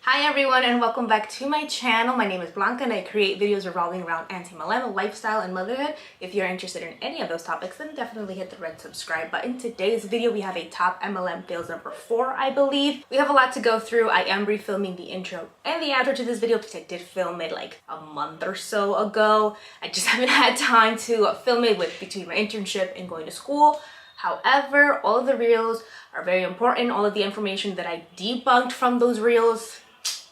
Hi everyone and welcome back to my channel. My name is Blanca and I create videos revolving around anti-MLM, lifestyle, and motherhood. If you're interested in any of those topics, then definitely hit the red subscribe button. Today's video, we have a top MLM fails number 4, I believe. We have a lot to go through. I am refilming the intro and the outro to this video because I did film it like a month or so ago. I just haven't had time to film it between my internship and going to school. However, all of the reels are very important. All of the information that I debunked from those reels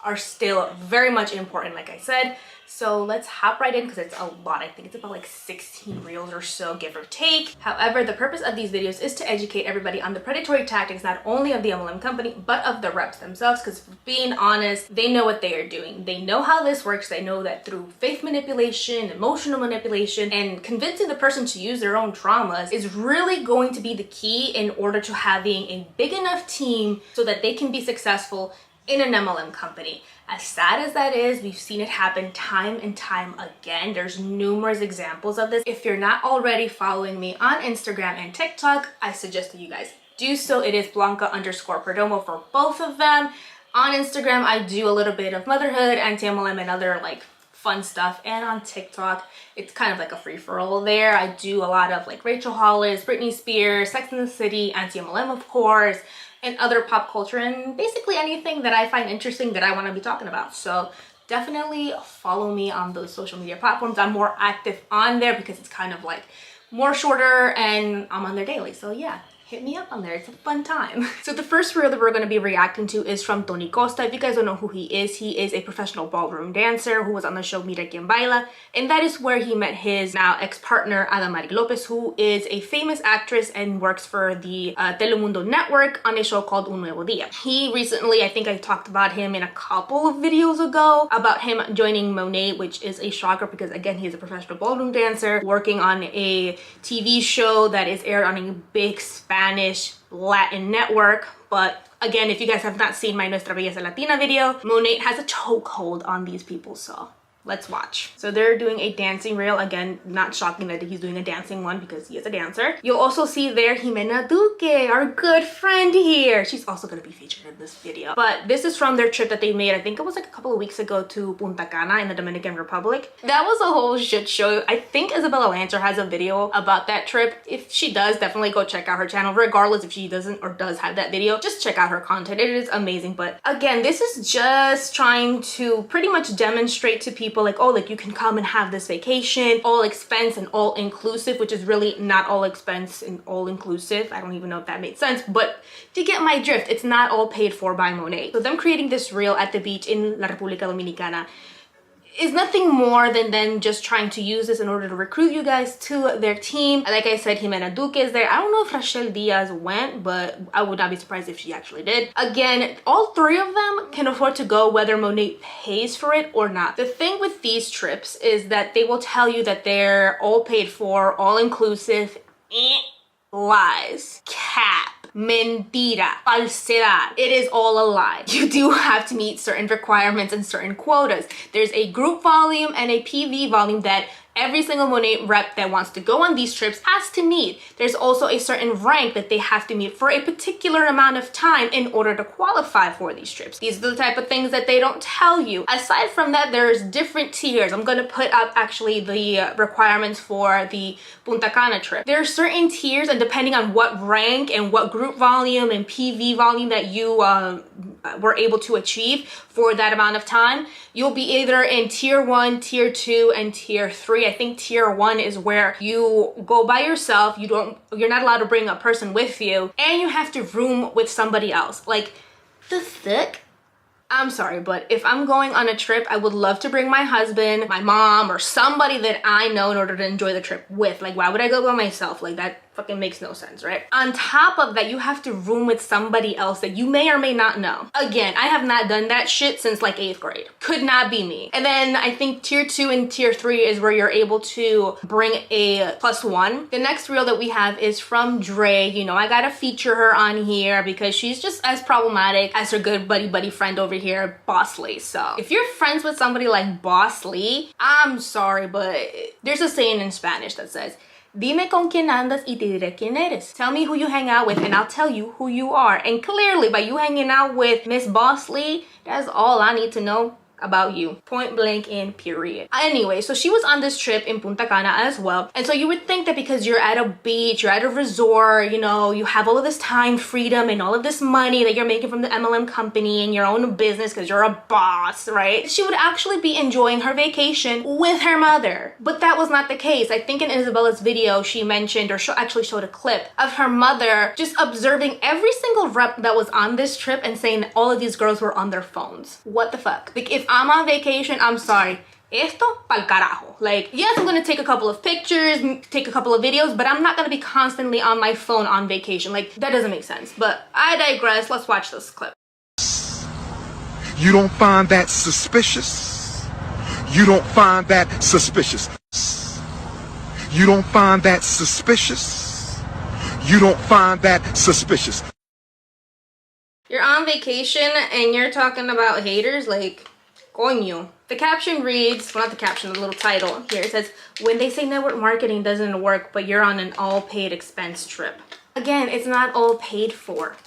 are still very much important, like I said. So let's hop right in because it's a lot. I think it's about like 16 reels or so, give or take. However, the purpose of these videos is to educate everybody on the predatory tactics, not only of the MLM company, but of the reps themselves. Because being honest, they know what they are doing. They know how this works. They know that through faith manipulation, emotional manipulation, and convincing the person to use their own traumas is really going to be the key in order to having a big enough team so that they can be successful in an MLM company. As sad as that is, we've seen it happen time and time again. There's numerous examples of this. If you're not already following me on Instagram and TikTok, I suggest that you guys do so. It is Blanca_Perdomo for both of them. On Instagram, I do a little bit of motherhood, anti-MLM, and other like fun stuff. And on TikTok, it's kind of like a free-for-all there. I do a lot of like Rachel Hollis, Britney Spears, Sex and the City, anti-MLM of course, and other pop culture, and basically anything that I find interesting that I want to be talking about. So definitely follow me on those social media platforms. I'm more active on there because it's kind of like more shorter and I'm on there daily. So yeah, hit me up on there. It's a fun time. So the first reel that we're going to be reacting to is from Tony Costa. If you guys don't know who he is a professional ballroom dancer who was on the show Mira Quien Baila, and that is where he met his now ex-partner Adamari Lopez, who is a famous actress and works for the Telemundo network on a show called Un Nuevo Dia. He recently, I think I talked about him in a couple of videos ago, about him joining MONAT, which is a shocker because again, he is a professional ballroom dancer working on a TV show that is aired on a big Spanish Latin network. But again, if you guys have not seen my Nuestra Belleza Latina video, MONAT has a chokehold on these people, so let's watch. So they're doing a dancing reel. Again, not shocking that he's doing a dancing one because he is a dancer. You'll also see there Jimena Duque, our good friend here. She's also going to be featured in this video. But this is from their trip that they made. I think it was like a couple of weeks ago to Punta Cana in the Dominican Republic. That was a whole shit show. I think Isabella Lanter has a video about that trip. If she does, definitely go check out her channel. Regardless if she doesn't or does have that video, just check out her content. It is amazing. But again, this is just trying to pretty much demonstrate to people like, oh, like you can come and have this vacation, all expense and all inclusive, which is really not all expense and all inclusive. I don't even know if that made sense, but to get my drift, it's not all paid for by MONAT. So them creating this reel at the beach in La República Dominicana is nothing more than them just trying to use this in order to recruit you guys to their team. Like I said, Jimena Duque is there. I don't know if Rashel Diaz went, but I would not be surprised if she actually did. Again, all three of them can afford to go whether MONAT pays for it or not. The thing with these trips is that they will tell you that they're all paid for, all inclusive. Lies. Cap. Mentira, falsedad. It is all a lie. You do have to meet certain requirements and certain quotas. There's a group volume and a PV volume that every single MONAT rep that wants to go on these trips has to meet. There's also a certain rank that they have to meet for a particular amount of time in order to qualify for these trips. These are the type of things that they don't tell you. Aside from that, there's different tiers. I'm gonna put up actually the requirements for the Punta Cana trip. There are certain tiers, and depending on what rank and what group volume and PV volume that you were able to achieve for that amount of time, you'll be either in tier 1, tier 2, and tier 3. I think tier 1 is where you go by yourself. You're not allowed to bring a person with you, and you have to room with somebody else. Like, the fuck? I'm sorry, but if I'm going on a trip, I would love to bring my husband, my mom, or somebody that I know in order to enjoy the trip with. Like, why would I go by myself? Like, that fucking makes no sense, right? On top of that, you have to room with somebody else that you may or may not know. Again, I have not done that shit since like 8th grade. Could not be me. And then I think tier 2 and tier 3 is where you're able to bring a +1. The next reel that we have is from Dre. You know, I gotta feature her on here because she's just as problematic as her good buddy friend over here, Boss Lee. So if you're friends with somebody like Boss Lee, I'm sorry, but there's a saying in Spanish that says, Dime con quién andas y te diré quién eres. Tell me who you hang out with and I'll tell you who you are. And clearly, by you hanging out with Miss Bosley, that's all I need to know about you. Point blank in period. Anyway, so she was on this trip in Punta Cana as well. And so you would think that because you're at a beach, you're at a resort, you know, you have all of this time freedom and all of this money that you're making from the MLM company and your own business because you're a boss, right? She would actually be enjoying her vacation with her mother. But that was not the case. I think in Isabella's video, she mentioned or actually showed a clip of her mother just observing every single rep that was on this trip and saying that all of these girls were on their phones. What the fuck? Like, if I'm on vacation, I'm sorry. Esto pa'l carajo. Like, yes, I'm gonna take a couple of pictures, take a couple of videos, but I'm not gonna be constantly on my phone on vacation. Like, that doesn't make sense. But I digress. Let's watch this clip. You don't find that suspicious? You don't find that suspicious? You don't find that suspicious? You don't find that suspicious? You're on vacation and you're talking about haters? Like, coño. The caption reads, well, not the caption, the little title here. It says, when they say network marketing doesn't work, but you're on an all-paid expense trip. Again, it's not all paid for.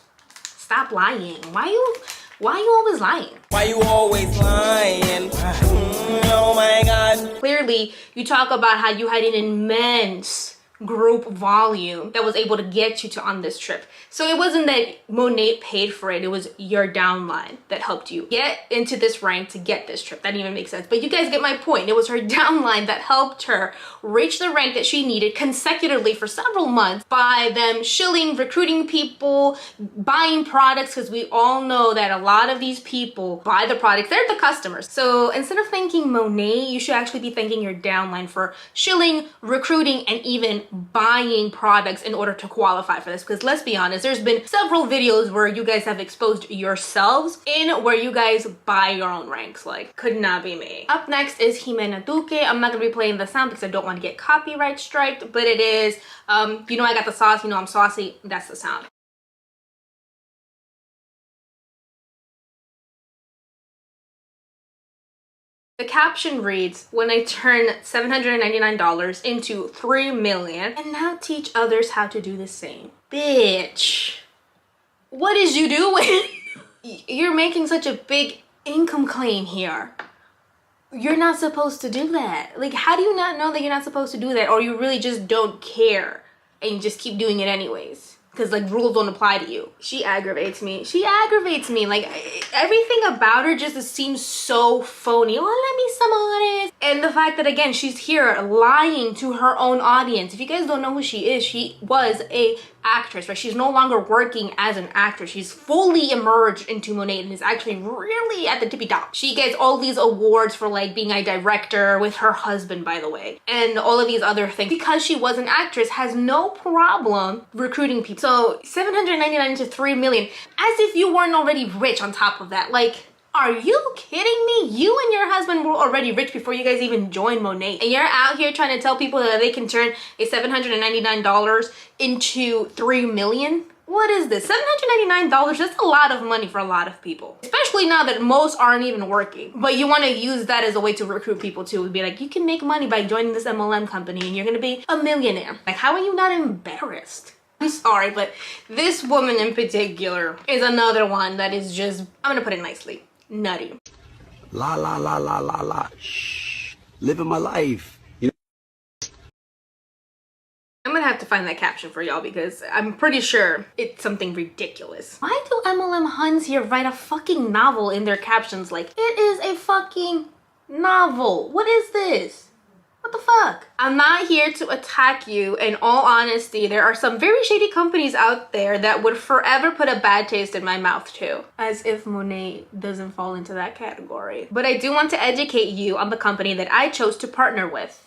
Stop lying. Why you always lying? Why you always lying? Oh my God. Clearly, you talk about how you had an immense group volume that was able to get you to on this trip. So it wasn't that MONAT paid for it, it was your downline that helped you get into this rank to get this trip. That didn't even make sense, but you guys get my point. It was her downline that helped her reach the rank that she needed consecutively for several months by them shilling, recruiting people, buying products, because we all know that a lot of these people buy the products, they're the customers. So instead of thanking MONAT, you should actually be thanking your downline for shilling, recruiting, and even buying products in order to qualify for this. Because let's be honest, there's been several videos where you guys have exposed yourselves in where you guys buy your own ranks. Like, could not be me. Up next is Jimena Duque. I'm not gonna be playing the sound because I don't want to get copyright striked, but it is, you know I got the sauce, you know I'm saucy, that's the sound. The caption reads, when I turn $799 into $3 million and now teach others how to do the same. Bitch, what is you doing? You're making such a big income claim here. You're not supposed to do that. Like, how do you not know that you're not supposed to do that? Or you really just don't care and you just keep doing it anyways? Because, like, rules don't apply to you. She aggravates me. She aggravates me. Like, everything about her just seems so phony. Hola, mis amores. And the fact that, again, she's here lying to her own audience. If you guys don't know who she is, she was a actress, right? She's no longer working as an actress. She's fully emerged into MONAT and is actually really at the tippy top. She gets all these awards for, like, being a director with her husband, by the way, and all of these other things. Because she was an actress, has no problem recruiting people. So $799 to $3 million, as if you weren't already rich on top of that. Like, are you kidding me? You and your husband were already rich before you guys even joined MONAT. And you're out here trying to tell people that they can turn a $799 into $3 million? What is this? $799, that's a lot of money for a lot of people. Especially now that most aren't even working. But you want to use that as a way to recruit people too. Be like, you can make money by joining this MLM company and you're going to be a millionaire. Like, how are you not embarrassed? I'm sorry, but this woman in particular is another one that is just, I'm going to put it nicely, nutty. La la la la la la. Shh. Living my life. You know? I'm gonna have to find that caption for y'all because I'm pretty sure it's something ridiculous. Why do MLM Huns here write a fucking novel in their captions? Like, it is a fucking novel. What is this? What the fuck? I'm not here to attack you. In all honesty, there are some very shady companies out there that would forever put a bad taste in my mouth too. As if MONAT doesn't fall into that category. But I do want to educate you on the company that I chose to partner with.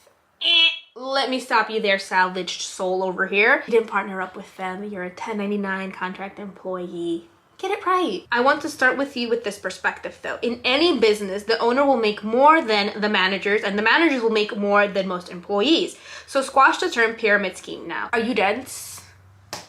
Let me stop you there, salvaged soul over here. You didn't partner up with them. You're a 1099 contract employee. Get it right. I want to start with you with this perspective though. In any business, the owner will make more than the managers and the managers will make more than most employees. So squash the term pyramid scheme now. Are you dense?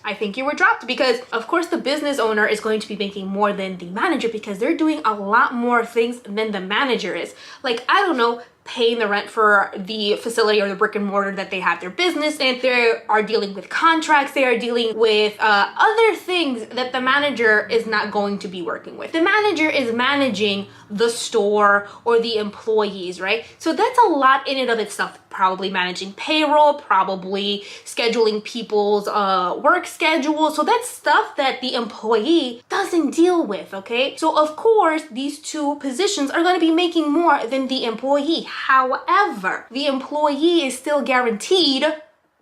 I think you were dropped because of course the business owner is going to be making more than the manager because they're doing a lot more things than the manager is. Like, I don't know, paying the rent for the facility or the brick and mortar that they have their business in. They are dealing with contracts. They are dealing with other things that the manager is not going to be working with. The manager is managing the store or the employees, right? So that's a lot in and of itself. Probably managing payroll, probably scheduling people's work schedule. So that's stuff that the employee doesn't deal with, okay? So of course, these two positions are going to be making more than the employee. However, the employee is still guaranteed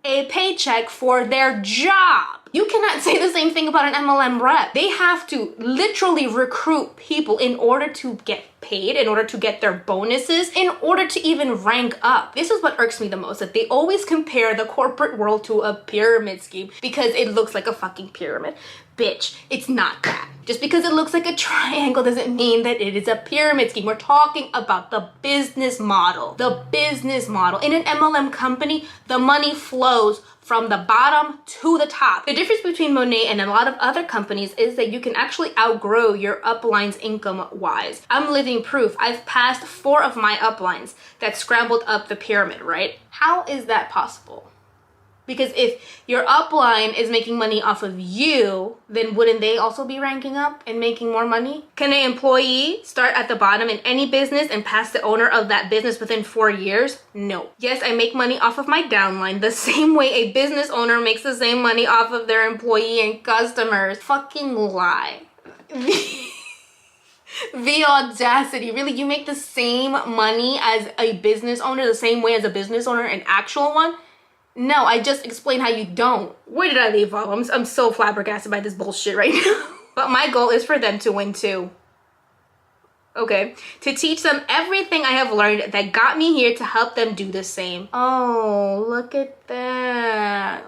a paycheck for their job. You cannot say the same thing about an MLM rep. They have to literally recruit people in order to get paid, in order to get their bonuses, in order to even rank up. This is what irks me the most, that they always compare the corporate world to a pyramid scheme because it looks like a fucking pyramid. Bitch, it's not that. Just because it looks like a triangle doesn't mean that it is a pyramid scheme. We're talking about the business model. The business model. In an MLM company, the money flows from the bottom to the top. The difference between MONAT and a lot of other companies is that you can actually outgrow your uplines income-wise. I'm living proof. I've passed 4 of my uplines that scrambled up the pyramid, right? How is that possible? Because if your upline is making money off of you, then wouldn't they also be ranking up and making more money? Can an employee start at the bottom in any business and pass the owner of that business within 4 years? No. Yes, I make money off of my downline the same way a business owner makes the same money off of their employee and customers. Fucking lie. The audacity. Really, you make the same money as a business owner, the same way as a business owner, an actual one? No, I just explained how you don't. Where did I leave off? I'm so flabbergasted by this bullshit right now. But my goal is for them to win too. Okay, to teach them everything I have learned that got me here to help them do the same. Oh, look at that.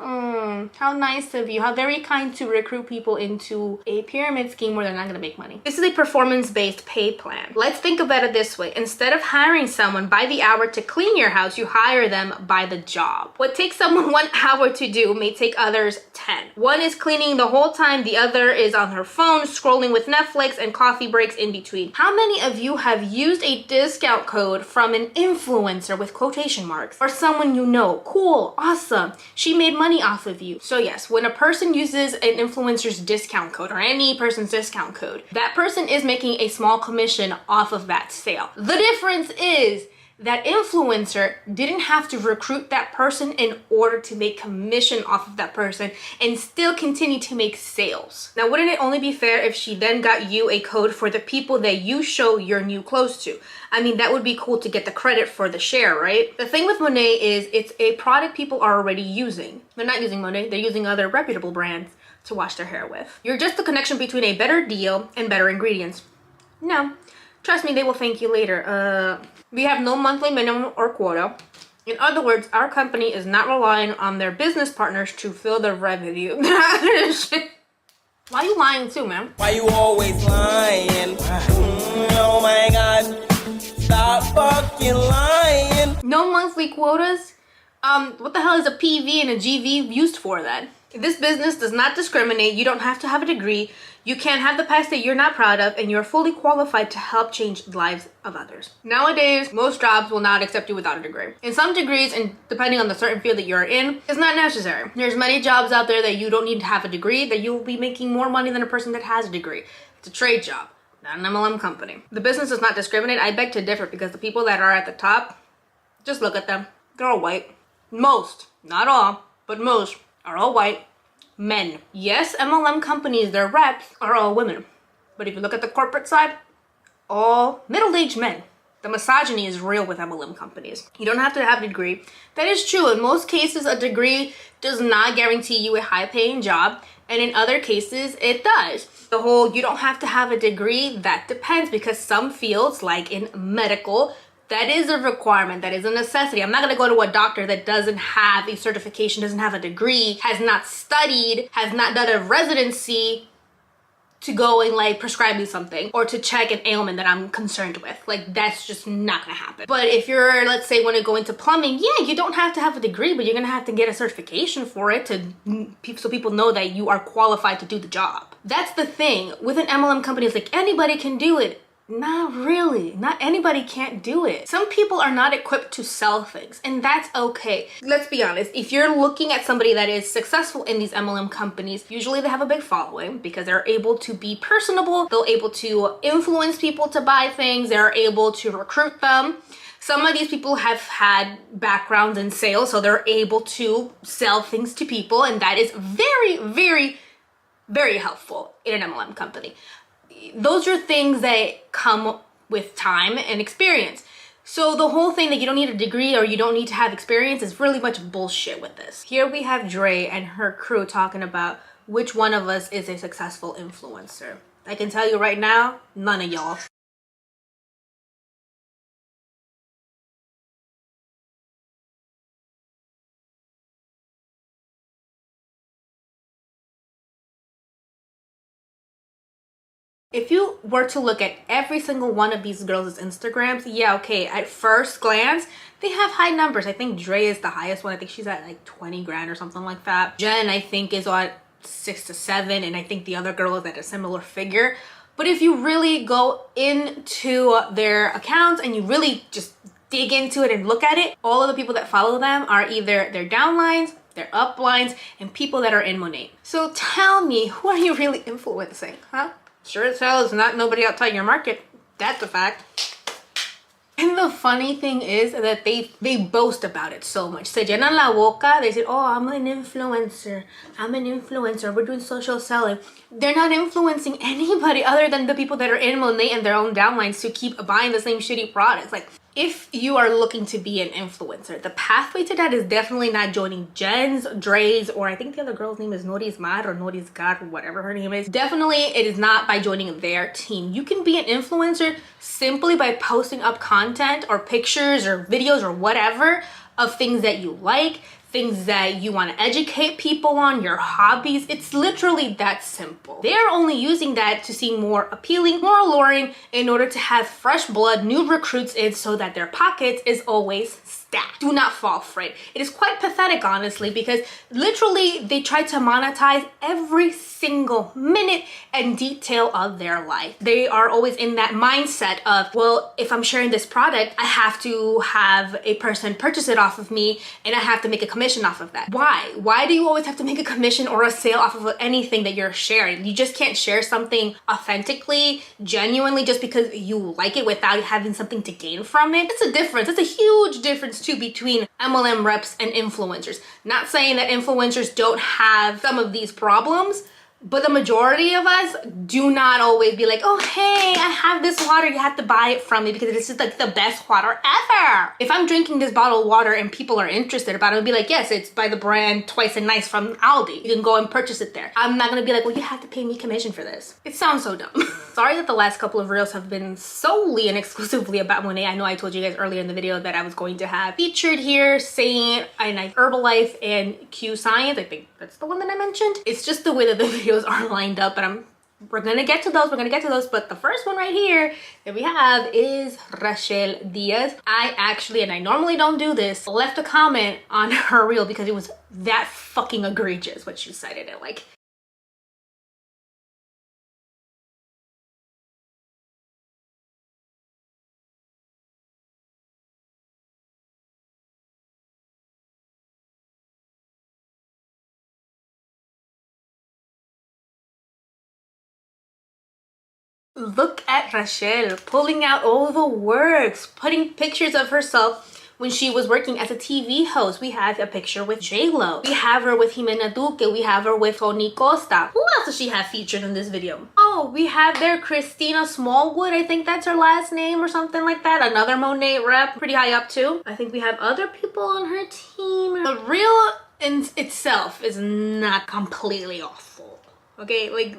How nice of you. How very kind to recruit people into a pyramid scheme where they're not gonna make money. This is a performance-based pay plan. Let's think about it this way. Instead of hiring someone by the hour to clean your house, you hire them by the job. What takes someone 1 hour to do may take others 10. One is cleaning the whole time, the other is on her phone, scrolling with Netflix and coffee breaks in between. How many of you have used a discount code from an influencer with quotation marks or someone you know? Cool, awesome, she made money off of you. So yes, when a person uses an influencer's discount code or any person's discount code, that person is making a small commission off of that sale. The difference is that influencer didn't have to recruit that person in order to make commission off of that person and still continue to make sales. Now, wouldn't it only be fair if she then got you a code for the people that you show your new clothes to? I mean, that would be cool to get the credit for the share, right? The thing with MONAT is it's a product people are already using. They're not using MONAT, they're using other reputable brands to wash their hair with. You're just the connection between a better deal and better ingredients. No, trust me, they will thank you later. We have no monthly minimum or quota. In other words, our company is not relying on their business partners to fill their revenue. Why are you lying too, man? Why you always lying? Oh my god. Stop fucking lying. No monthly quotas? What the hell is a PV and a GV used for then? This business does not discriminate. You don't have to have a degree. You can't have the past that you're not proud of, and you're fully qualified to help change the lives of others. Nowadays, most jobs will not accept you without a degree. In some degrees, and depending on the certain field that you're in, it's not necessary. There's many jobs out there that you don't need to have a degree, that you will be making more money than a person that has a degree. It's a trade job, not an MLM company. The business does not discriminate. I beg to differ because the people that are at the top, just look at them. They're all white. Most, not all, but most are all white men. Yes, MLM companies, their reps are all women. But if you look at the corporate side, all middle-aged men. The misogyny is real with MLM companies. You don't have to have a degree. That is true. In most cases, a degree does not guarantee you a high-paying job. And in other cases, it does. The whole you don't have to have a degree, that depends, because some fields, like in medical, that is a requirement, that is a necessity. I'm not gonna go to a doctor that doesn't have a certification, doesn't have a degree, has not studied, has not done a residency to go and like prescribe me something or to check an ailment that I'm concerned with. Like, that's just not gonna happen. But if you're, let's say, want to go into plumbing, yeah, you don't have to have a degree, but you're gonna have to get a certification for it so people know that you are qualified to do the job. That's the thing with an MLM company. It's like anybody can do it. Not really. Not anybody can't do it. Some people are not equipped to sell things, and that's okay. Let's be honest. If you're looking at somebody that is successful in these MLM companies, usually they have a big following because they're able to be personable. They're able to influence people to buy things. They're able to recruit them. Some of these people have had backgrounds in sales, so they're able to sell things to people, and that is very, very, very helpful in an MLM company. Those are things that come with time and experience. So the whole thing that you don't need a degree or you don't need to have experience is really much bullshit with this. Here we have Dre and her crew talking about which one of us is a successful influencer. I can tell you right now, none of y'all. If you were to look at every single one of these girls' Instagrams, yeah, okay, at first glance, they have high numbers. I think Dre is the highest one. I think she's at like 20 grand or something like that. Jen, I think, is at 6 to 7, and I think the other girl is at a similar figure. But if you really go into their accounts and you really just dig into it and look at it, all of the people that follow them are either their downlines, their uplines, and people that are in MONAT. So tell me, who are you really influencing, huh? Sure as hell is not nobody outside your market. That's a fact. And the funny thing is that they boast about it so much. Se llenan la boca. They say, oh, I'm an influencer. I'm an influencer. We're doing social selling. They're not influencing anybody other than the people that are in MONAT and their own downlines to keep buying the same shitty products. Like, if you are looking to be an influencer, the pathway to that is definitely not joining Jen's, Dre's, or I think the other girl's name is Noris Mar or Noris Gar, whatever her name is. Definitely it is not by joining their team. You can be an influencer simply by posting up content or pictures or videos or whatever of things that you like, things that you want to educate people on, your hobbies. It's literally that simple. They're only using that to seem more appealing, more alluring, in order to have fresh blood, new recruits in, so that their pockets is always stacked. Do not fall for it. It is quite pathetic, honestly, because literally they try to monetize every single minute and detail of their life. They are always in that mindset of, well, if I'm sharing this product, I have to have a person purchase it off of me and I have to make a commission off of that. Why? Why do you always have to make a commission or a sale off of anything that you're sharing? You just can't share something authentically, genuinely, just because you like it without having something to gain from it. It's a difference. It's a huge difference too between MLM reps and influencers. Not saying that influencers don't have some of these problems, but the majority of us do not always be like, oh, hey, I have this water, you have to buy it from me because it's just like the best water ever. If I'm drinking this bottle of water and people are interested about it, I'll be like, yes, it's by the brand Twice and Nice from Aldi. You can go and purchase it there. I'm not gonna be like, well, you have to pay me commission for this. It sounds so dumb. Sorry that the last couple of reels have been solely and exclusively about MONAT. I know I told you guys earlier in the video that I was going to have featured here saying Herbalife and Q Science. I think that's the one that I mentioned. It's just the way that the videos are lined up, but we're gonna get to those. But the first one right here that we have is Rashel Diaz. I actually, and I normally don't do this, left a comment on her reel because it was that fucking egregious what she cited it like. Look at Rashel pulling out all the works, putting pictures of herself when she was working as a TV host. We have a picture with J-Lo. We have her with Jimena Duque. We have her with Tony Costa. Who else does she have featured in this video? Oh, we have there Christina Smallwood. I think that's her last name or something like that. Another MONAT rep, pretty high up too. I think we have other people on her team. The reel in itself is not completely awful. Okay, like,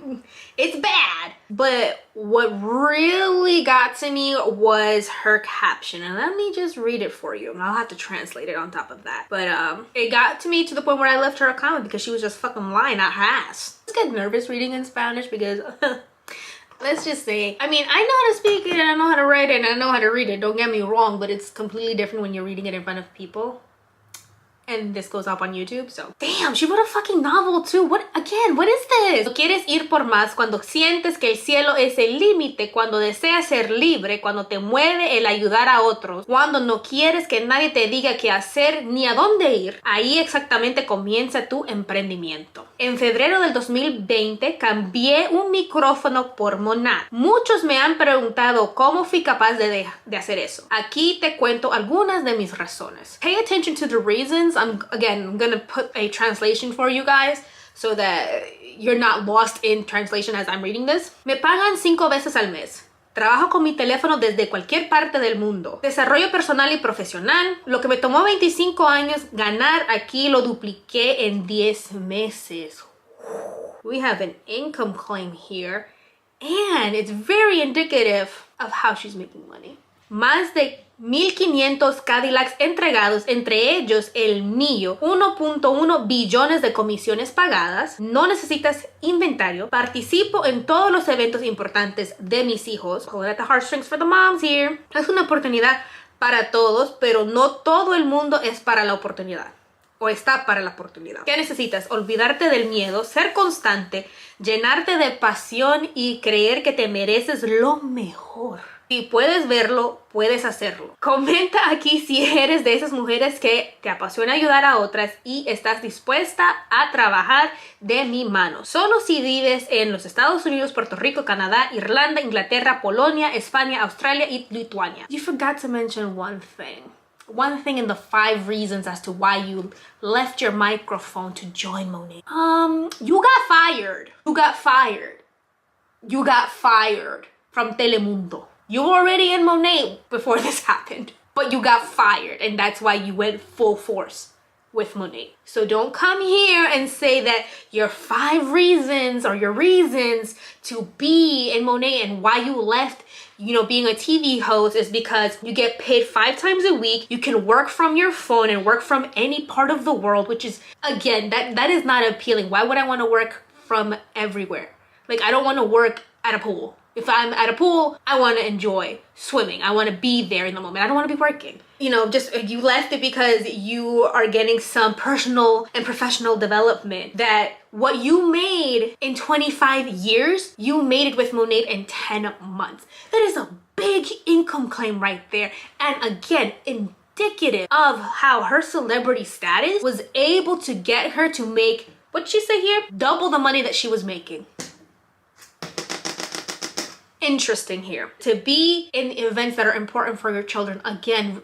it's bad. But what really got to me was her caption. And let me just read it for you. And I'll have to translate it on top of that. But it got to me to the point where I left her a comment because she was just fucking lying out her ass. I just get nervous reading in Spanish because let's just say, I mean, I know how to speak it and I know how to write it and I know how to read it. Don't get me wrong, but it's completely different when you're reading it in front of people. and this goes up on YouTube. So damn, she wrote a fucking novel too. What is this? Quieres ir por más cuando sientes que el cielo es el límite, cuando deseas ser libre, cuando te mueve el ayudar a otros, cuando no quieres que nadie te diga qué hacer ni a dónde ir. Ahí exactamente comienza tu emprendimiento. En febrero del 2020 cambié un micrófono por MONAT. Muchos me han preguntado cómo fui capaz de hacer eso. Aquí te cuento algunas de mis razones. Pay attention to the reasons. I'm gonna put a translation for you guys so that you're not lost in translation as I'm reading this. Me pagan 5 veces al mes. Trabajo con mi teléfono desde cualquier parte del mundo. Desarrollo personal y profesional. Lo que me tomó 25 años ganar, aquí lo dupliqué en 10 meses. We have an income claim here. And it's very indicative of how she's making money. Más de 1,500 Cadillacs entregados, entre ellos el mío, 1.1 billones de comisiones pagadas, no necesitas inventario, participo en todos los eventos importantes de mis hijos, hold at the heartstrings for the moms here. Es una oportunidad para todos, pero no todo el mundo es para la oportunidad. O está para la oportunidad. ¿Qué necesitas? Olvidarte del miedo, ser constante, llenarte de pasión y creer que te mereces lo mejor. Si puedes verlo, puedes hacerlo. Comenta aquí si eres de esas mujeres que te apasiona ayudar a otras y estás dispuesta a trabajar de mi mano. Solo si vives en los Estados Unidos, Puerto Rico, Canadá, Irlanda, Inglaterra, Polonia, España, Australia y Lituania. You forgot to mention one thing. One thing in the 5 reasons as to why you left your microphone to join MONAT. You got fired. You got fired. You got fired from Telemundo. You were already in MONAT before this happened, but you got fired, and that's why you went full force with MONAT. So don't come here and say that your 5 reasons or your reasons to be in MONAT and why you left, you know, being a TV host is because you get paid 5 times a week. You can work from your phone and work from any part of the world, which is, again, that is not appealing. Why would I want to work from everywhere? Like, I don't want to work at a pool. If I'm at a pool, I want to enjoy swimming. I want to be there in the moment. I don't want to be working. You know, just you left it because you are getting some personal and professional development that what you made in 25 years, you made it with MONAT in 10 months. That is a big income claim right there. And again, indicative of how her celebrity status was able to get her to make, what'd she say here? Double the money that she was making. Interesting here. To be in events that are important for your children, again,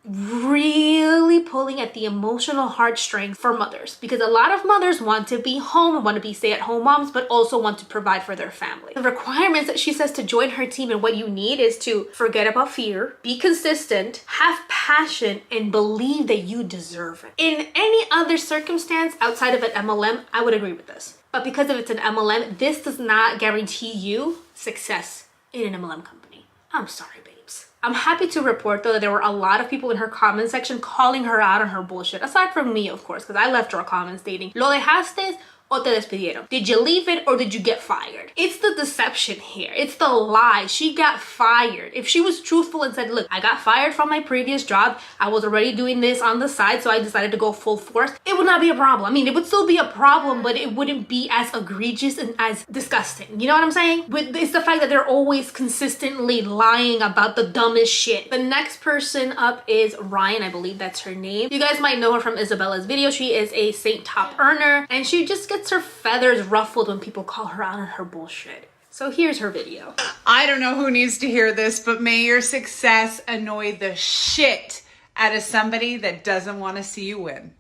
really pulling at the emotional heartstrings for mothers, because a lot of mothers want to be home and want to be stay-at-home moms, but also want to provide for their family. The requirements that she says to join her team, and what you need is to forget about fear, be consistent, have passion, and believe that you deserve it. In any other circumstance outside of an MLM, I would agree with this. But because if it's an MLM, this does not guarantee you success in an MLM company. I'm sorry, babes. I'm happy to report, though, that there were a lot of people in her comment section calling her out on her bullshit. Aside from me, of course, because I left her a comment stating, "Lo dejaste o te despidieron? Did you leave it or did you get fired?" It's the deception here. It's the lie. She got fired. If she was truthful and said, "Look, I got fired from my previous job. I was already doing this on the side, so I decided to go full force," it would not be a problem. I mean, it would still be a problem, but it wouldn't be as egregious and as disgusting. You know what I'm saying? It's the fact that they're always consistently lying about the dumbest shit. The next person up is Ryan. I believe that's her name. You guys might know her from Isabella's video. She is a Saint top earner, and she just gets her feathers ruffled when people call her out on her bullshit. So here's her video. I don't know who needs to hear this, but may your success annoy the shit out of somebody that doesn't want to see you win.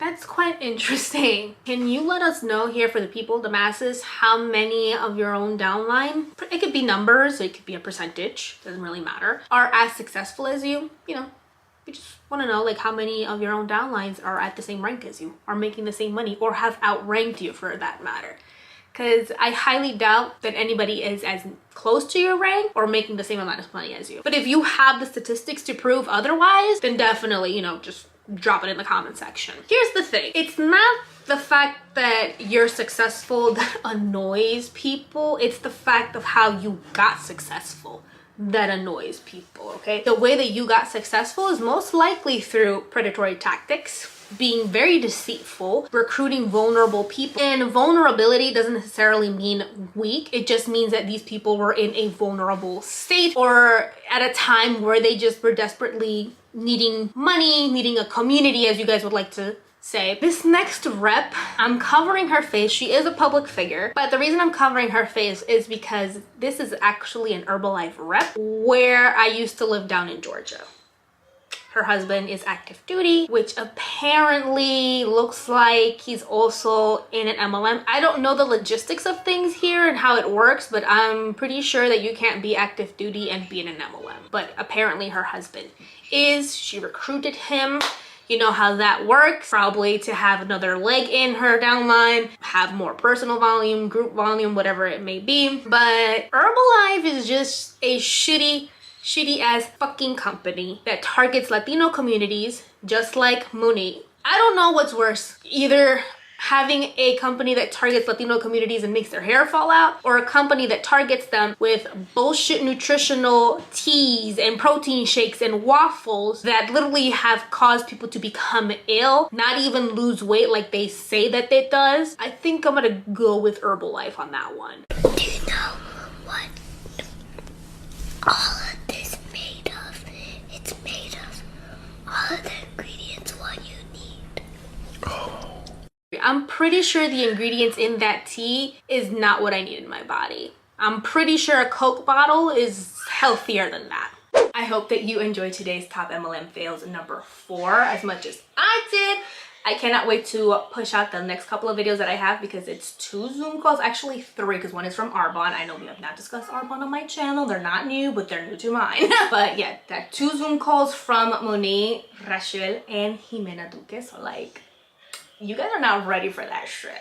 That's quite interesting. Can you let us know here for the people, the masses, how many of your own downline, it could be numbers, it could be a percentage, doesn't really matter, are as successful as you? You know, we just want to know, like, how many of your own downlines are at the same rank as you, are making the same money, or have outranked you for that matter. Because I highly doubt that anybody is as close to your rank or making the same amount of money as you. But if you have the statistics to prove otherwise, then definitely, you know, just drop it in the comment section. Here's the thing. It's not the fact that you're successful that annoys people. It's the fact of how you got successful that annoys people, okay? The way that you got successful is most likely through predatory tactics, being very deceitful, recruiting vulnerable people. And vulnerability doesn't necessarily mean weak. It just means that these people were in a vulnerable state or at a time where they just were desperately needing money, needing a community, as you guys would like to say. This next rep, I'm covering her face. She is a public figure, but the reason I'm covering her face is because this is actually an Herbalife rep where I used to live down in Georgia. Her husband is active duty, which apparently looks like he's also in an MLM. I don't know the logistics of things here and how it works, but I'm pretty sure that you can't be active duty and be in an MLM. But apparently her husband is. She recruited him. You know how that works, probably to have another leg in her downline, have more personal volume, group volume, whatever it may be. But Herbalife is just a shitty ass fucking company that targets Latino communities just like MONAT. I don't know what's worse, either having a company that targets Latino communities and makes their hair fall out, or a company that targets them with bullshit nutritional teas and protein shakes and waffles that literally have caused people to become ill, not even lose weight like they say that it does. I think I'm gonna go with Herbalife on that one. Do you know what all of this made of? It's made of all of the ingredients one you need. I'm pretty sure the ingredients in that tea is not what I need in my body. I'm pretty sure a Coke bottle is healthier than that. I hope that you enjoyed today's top MLM fails number 4 as much as I did. I cannot wait to push out the next couple of videos that I have because it's 2 Zoom calls, actually 3, because one is from Arbonne. I know we have not discussed Arbonne on my channel. They're not new, but they're new to mine. But yeah, that 2 Zoom calls from MONAT, Rashel, and Jimena Duque. So like, you guys are not ready for that shit.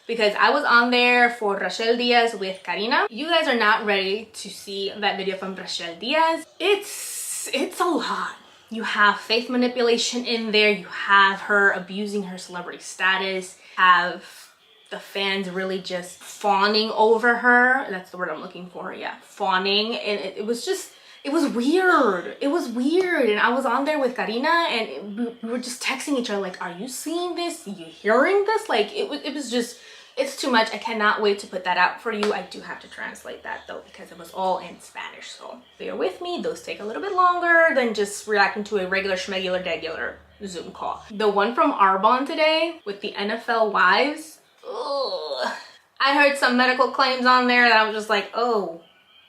Because I was on there for Rashel Diaz with Karina. You guys are not ready to see that video from Rashel Diaz. It's a lot. You have faith manipulation in there. You have her abusing her celebrity status. Have the fans really just fawning over her. That's the word I'm looking for. Yeah, fawning. And it was just, it was weird. It was weird. And I was on there with Karina and we were just texting each other like, are you seeing this? Are you hearing this? Like, it was just, it's too much. I cannot wait to put that out for you. I do have to translate that though because it was all in Spanish. So bear with me. Those take a little bit longer than just reacting to a regular schmegular degular Zoom call. The one from Arbonne today with the NFL wives. Ugh. I heard some medical claims on there that I was just like, oh,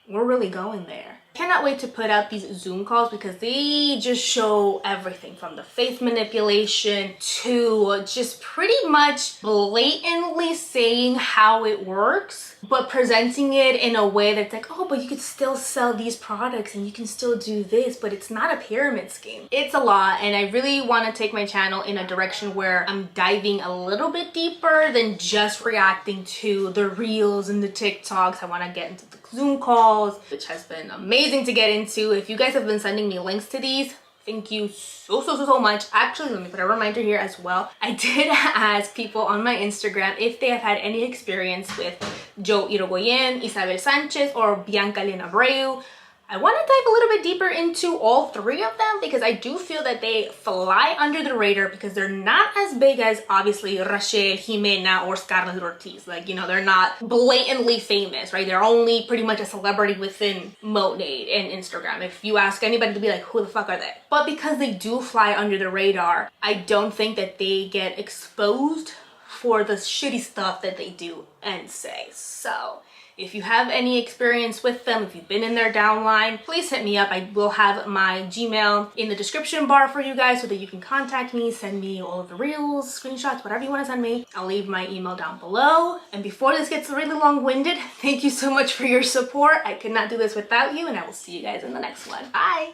we're really going there. Cannot wait to put out these Zoom calls because they just show everything from the faith manipulation to just pretty much blatantly saying how it works, but presenting it in a way that's like, oh, but you could still sell these products and you can still do this, but it's not a pyramid scheme. It's a lot, and I really want to take my channel in a direction where I'm diving a little bit deeper than just reacting to the reels and the TikToks. I want to get into the Zoom calls, which has been amazing to get into. If you guys have been sending me links to these, thank you so much. Actually, let me put a reminder here as well. I did ask people on my Instagram if they have had any experience with Joe Irigoyen, Isabel Sanchez, or Bianca Lena Abreu. I want to dive a little bit deeper into all 3 of them because I do feel that they fly under the radar because they're not as big as obviously Rashel, Jimena, or Scarlett Ortiz. Like, you know, they're not blatantly famous, right? They're only pretty much a celebrity within MONAT and Instagram. If you ask anybody to be like, who the fuck are they? But because they do fly under the radar, I don't think that they get exposed for the shitty stuff that they do and say. So if you have any experience with them, if you've been in their downline, please hit me up. I will have my Gmail in the description bar for you guys so that you can contact me, send me all of the reels, screenshots, whatever you want to send me. I'll leave my email down below. And before this gets really long-winded, thank you so much for your support. I could not do this without you, and I will see you guys in the next one. Bye!